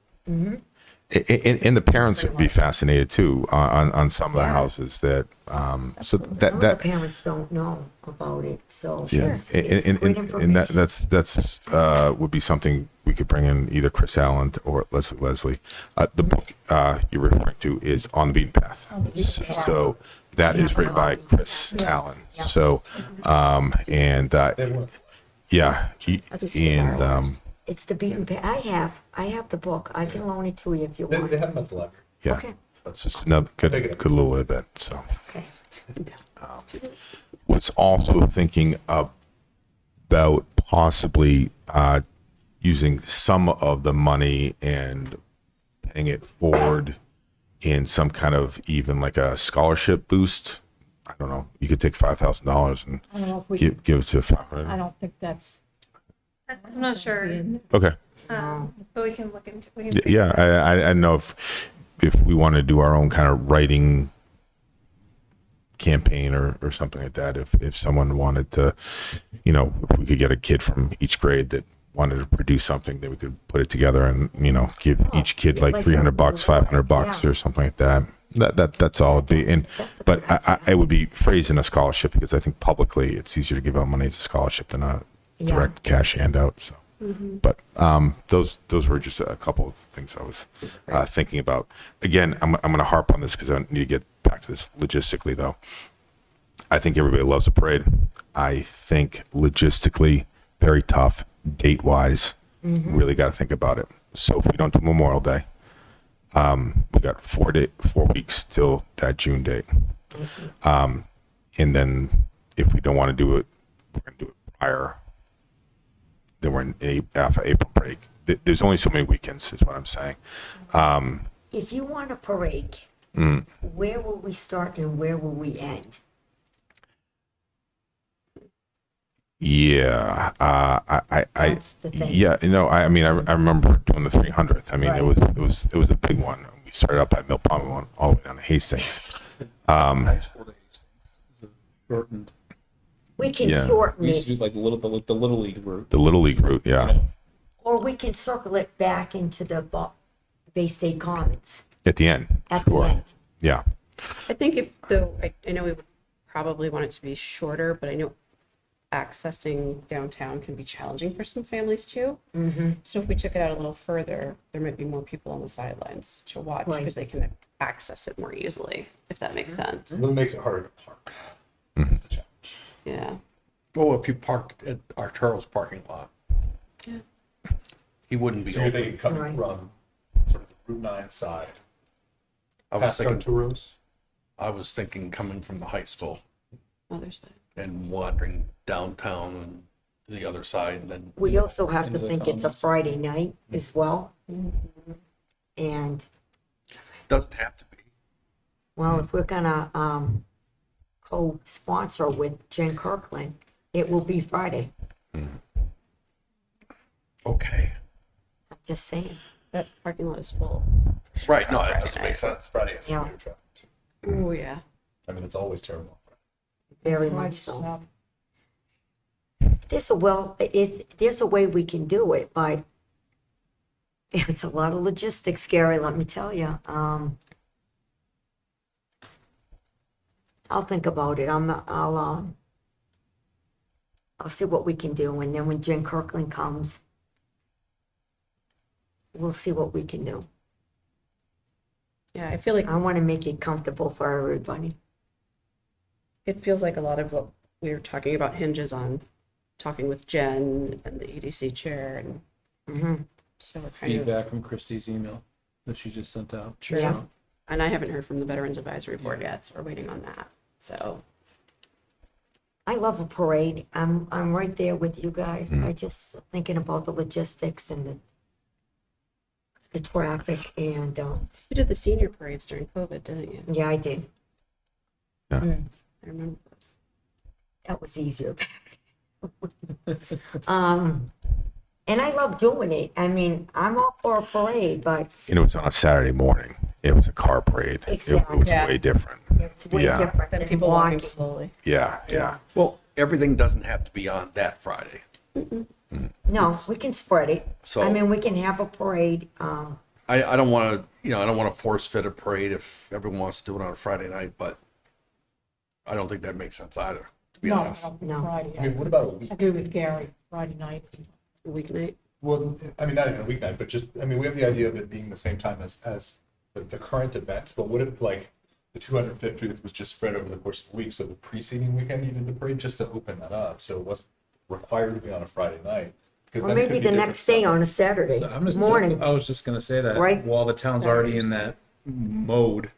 and the parents would be fascinated too on some of the houses that so Some of that the parents don't know about it, so yeah, it's great and information. that's would be something we could bring in either Chris Allen or Leslie. The book you're referring to is On the Beaten Path. So that is written by Chris Allen. Yeah. So and yeah, As we see the and borrowers. It's the beaten path. I have the book. I can loan it to you if you They want. have them at the library. yeah, Okay. it's just another good little event. So. Okay. Was also thinking about possibly using some of the money and paying it forward in some kind of even like a scholarship boost. I don't know. You could take $5,000 and I don't know if we, give it to I 500. don't think that's. I'm not sure, Okay. but we can look into. We can Yeah, I know if we want to do our own kind of writing campaign or something like that. If someone wanted to, if we could get a kid from each grade that wanted to produce something, then we could put it together and give each kid yeah, like like $300, a- $500 yeah. or something like that. That's all it'd be. And That's a but good idea. I would be phrased in a scholarship because I think publicly it's easier to give out money as a scholarship than a Yeah. direct cash handout. So. But those were just a couple of things I was thinking about. Again, I'm going to harp on this because I need to get back to this logistically, though. I think everybody loves a parade. I think logistically, very tough, date-wise. Really got to think about it. So if we don't do Memorial Day, we got 4 weeks till that June date. And then if we don't want to do it, we're going to do it prior. Then we're in after April break. There's only so many weekends, is what I'm saying. If you want a parade, where will we start and where will we end? Yeah, That's the thing. yeah, I mean, I remember doing the 300th. I mean, Right. it was a big one. We started up at Mill Pond, we went all the way down to Hastings. Nice 4 days. It's a shortened. We can Yeah. shorten We used to it, do like the little league route. The Little League route, yeah, or we can circle it back into the Bay State Commons at the end. at the Sure. end. Yeah, I think if, though, I know we would probably want it to be shorter, but I know accessing downtown can be challenging for some families too. So if we took it out a little further, there might be more people on the sidelines to watch Right. because they can access it more easily, if that makes sense. It makes it harder to park. That's the challenge. Yeah. Well, if you parked at Arturo's parking lot, Yeah. he wouldn't be So you're open. thinking coming Right. from sort of the Route 9 side, I was past thinking, Arturo's? I was thinking coming from the high school Others. and wandering downtown and to the other side and then. We also have to Into the think it's a Commons. Friday night as well. And, Doesn't have to be. well, if we're gonna, co-sponsor with Jen Kirkland, it will be Friday. Okay. I'm just saying. That parking lot is full. Right, no, that doesn't make sense. Friday has Yeah. commuter traffic too. Oh, yeah. I mean, it's always terrible on Friday. Very much so. There's a way we can do it, but it's a lot of logistics, Gary, let me tell you. I'll think about it. I'll see what we can do, and then when Jen Kirkland comes, we'll see what we can do. Yeah, I feel like I want to make it comfortable for everybody. it feels like a lot of what we were talking about hinges on talking with Jen and the EDC chair, and so we're kind of, Feedback from Christie's email that she just sent out. Yeah. and I haven't heard from the Veterans Advisory Board yet, so we're waiting on that. So I love a parade. I'm right there with you guys. I just thinking about the logistics and the traffic and, You did the senior parades during COVID, didn't you? yeah, I did. I remember those. That was easier. And I love doing it. I mean, I'm all for a parade, but And it was on a Saturday morning. It was a car parade. It Exactly. was Yeah. way different. it's way Yeah. different Then than people walking walking. slowly. Yeah, yeah. Well, everything doesn't have to be on that Friday. No, we can spread it. So- I mean, we can have a parade. I don't want to, I don't want to force fit a parade if everyone wants to do it on a Friday night, but I don't think that makes sense either, to be No, honest. No. Friday. I mean, what about a week? I agree with Gary, Friday night. Weeknight. Well, I mean, not even a weeknight, but just, I mean, we have the idea of it being the same time as the current event, but what if like the 250th was just spread over the course of a week, so the preceding weekend you did the parade just to open that up, so it wasn't required to be on a Friday night? Because Or then it maybe could be the different next day stuff. on a Saturday So morning. I was just gonna say that Right. while the town's already in that mode,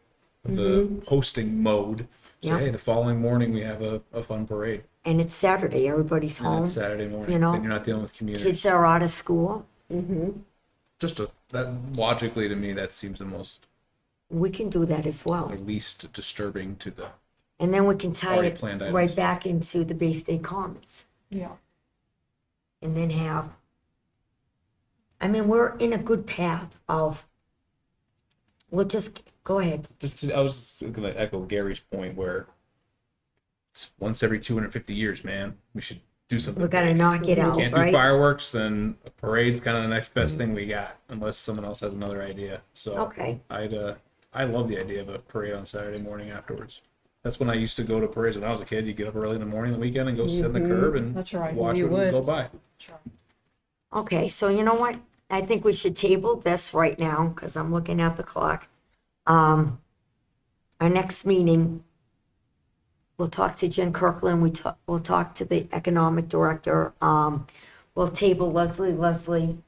the hosting mode, say, Yeah. hey, the following morning we have a fun parade. And it's Saturday, everybody's And home. it's Saturday morning. you know, Then you're not dealing with commuters. Kids are out of school. That logically to me that seems the most We can do that as well. or least disturbing to the And then we can tie Already it planned right items. back into the Bay State Commons. Yeah. And then have, I mean, we're in a good path of, we'll just, go ahead. I was just gonna echo Gary's point where it's once every 250 years, man. We should do something. We're gonna knock it out, Can't do right? fireworks, then a parade's kind of the next best thing we got, unless someone else has another idea. So Okay. I love the idea of a parade on Saturday morning afterwards. That's when I used to go to parades when I was a kid. You get up early in the morning, the weekend, and go sit in the curb and That's right. watch You it would. go by. Okay, so you know what? I think we should table this right now, because I'm looking at the clock. Our next meeting, we'll talk to Jen Kirkland, we'll talk to the economic director. We'll table Leslie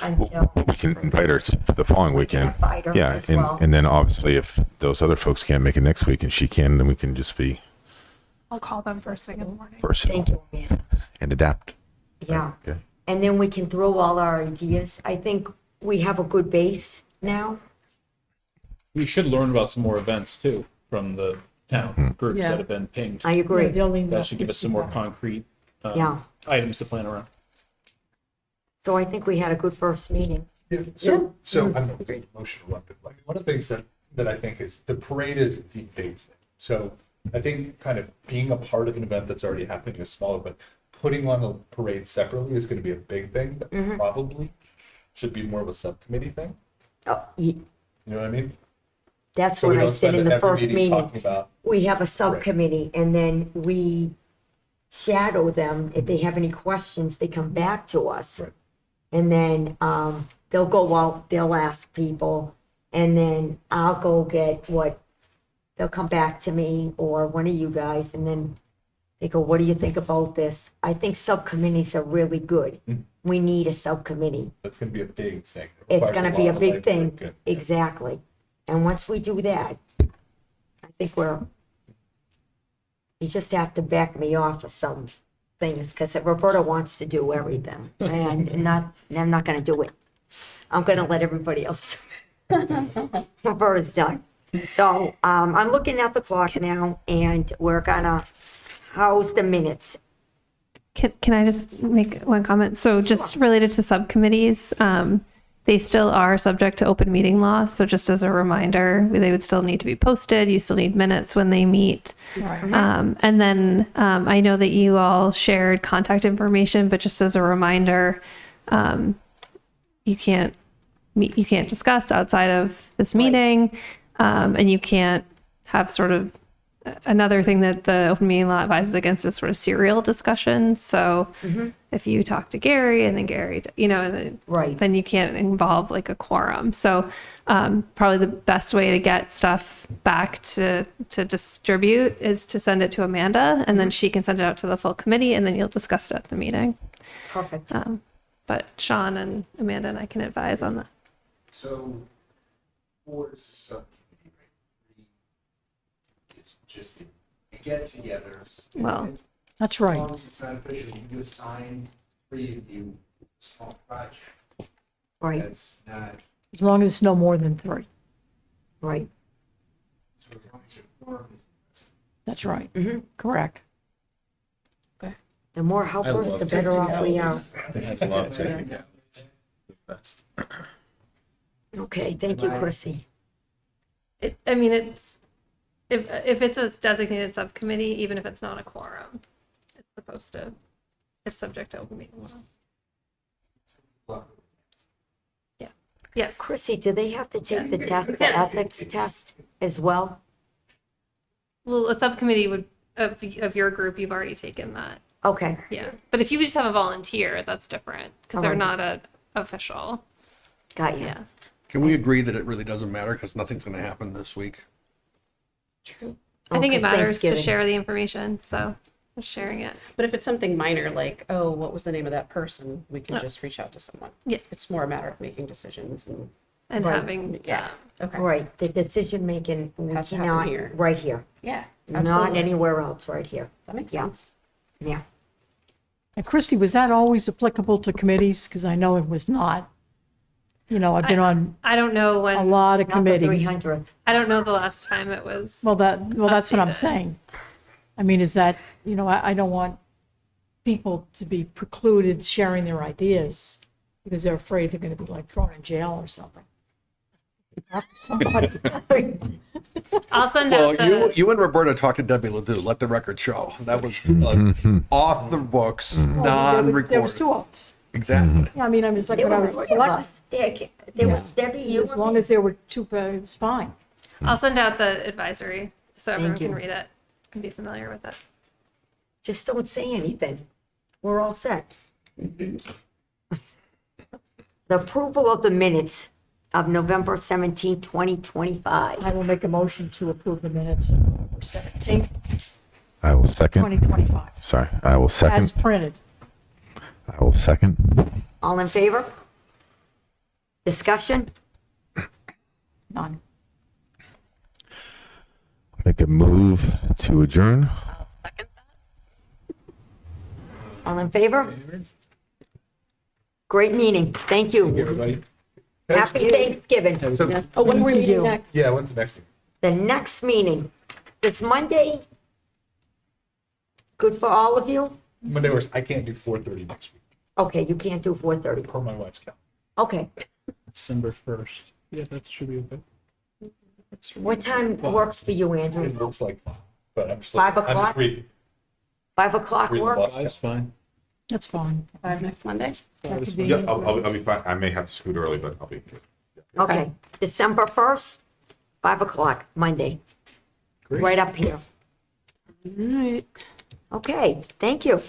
until. We can invite her for the following weekend. Invite her Yeah, as well. and then obviously if those other folks can't make it next week and she can, then we can just be I'll call them first thing in the morning. Thank versatile you, Amanda. and adapt. Yeah. Okay. And then we can throw all our ideas. I think we have a good base now. We should learn about some more events too from the town groups Yeah. that have been pinged. I agree. That should give us some more concrete Yeah. items to plan around. So I think we had a good first meeting. Yeah, so I don't know if this is emotional, but like one of the things that I think is the parade is the big thing. So I think kind of being a part of an event that's already happening is smaller, but putting on a parade separately is going to be a big thing that probably should be more of a subcommittee thing. Oh, You know what I mean? that's So we what I don't said spend in the every first meeting. talking about We have a subcommittee and then we shadow them. If they have any questions, they come back to us. Right. And then they'll go out, they'll ask people, and then I'll go get they'll come back to me or one of you guys, and then they go, what do you think about this? I think subcommittees are really good. We need a subcommittee. that's going to be a big thing. It It's requires gonna be a lot of big like thing, work and- exactly. And once we do that, I think you just have to back me off of some things, because Roberta wants to do everything, and I'm not gonna do it. I'm gonna let everybody else. Roberta's done. So, I'm looking at the clock now, and we're gonna house the minutes. Can I just make one comment? So just related to subcommittees, they still are subject to open meeting law. So just as a reminder, they would still need to be posted. You still need minutes when they meet. And then I know that you all shared contact information, but just as a reminder, you can't discuss outside of this meeting, and you can't have sort of another thing that the open meeting law advises against is sort of serial discussions. So if you talk to Gary and then Gary, Right. then you can't involve like a quorum. So probably the best way to get stuff back to distribute is to send it to Amanda, and then she can send it out to the full committee, and then you'll discuss it at the meeting. Perfect. But Sean and Amanda and I can advise on that. So, for subcommittee, right, it's just get-togethers. Well, That's As right. long as it's not official, you can assign preview small project. Right, That's not, As long as it's no more than 3. right. so as long as it works. That's right. Correct. The more I helpers, love the better off we are. I think that's a lot too. The best. Okay, thank you, Chrissy. I mean, it's, if it's a designated subcommittee, even if it's not a quorum, it's supposed to, it's subject to open meeting law. Yeah, yes. Chrissy, do they have to take the test, the ethics test as well? Well, a subcommittee would, of your group, you've already taken that. Okay, Yeah. But if you just have a volunteer, that's different because they're Alright. not a official. got you. Yeah. Can we agree that it really doesn't matter because nothing's going to happen this week? I think Oh, it 'cause matters to Thanksgiving. share the information. So just sharing it. But if it's something minor, like, oh, what was the name of that person, we can Yeah. just reach out to someone. Yeah. It's more a matter of making decisions and, And Right. having, yeah, okay. Right, the decision making, Has to happen not here. right here, Yeah, not absolutely. anywhere else, right here. That makes Yeah. sense. Yeah. And Christy, was that always applicable to committees? Because I know it was not. You know, I've been on I don't know a when, lot of Not the committees. 300th. I don't know the last time it was. Well, that's what I'm Updated. saying. I mean, is that, you know, I don't want people to be precluded sharing their ideas because they're afraid they're going to be like thrown in jail or something. Somebody, I'll send Well, out the, you and Roberta talked to Debbie Ledoux. Let the record show. That was off the books, there was non-recorded. 2 of us. Exactly. Yeah, I mean, it's like There when I were was 3 of selected. us. There was Debbie, you As and long me. as there were 2, it was fine. I'll send out the advisory so everyone you. can read it, can be familiar with it. Just don't say anything. We're all set. The approval of the minutes of November 17, 2025. I will make a motion to approve the minutes of November 17th, I will second. 2025, Sorry, I will as second. printed. I will second. All in favor? Discussion? None. Make a move to adjourn. Second All in favor? Great meeting. Thank you. Everybody. Happy Thanksgiving. Yes. Oh, when were we Thank you. meeting next? Yeah, when's the next one? The next meeting, it's Monday. Good for all of you? Monday, I can't do 4:30 next week, Okay, you can't do 4:30. per my wife's calendar. Okay. December 1st. Yeah, that should be okay. What time works for you, Andrew? It looks like, but I'm just. 5 I'm just o'clock? reading. 5 o'clock Read the works? bus. That's fine. That's fine. 5 next Monday? That could be- Yeah, I'll be fine. I may have to scoot early, but I'll be. Okay. December 1st, 5 o'clock, Monday. Right up here. All right. Okay, thank you.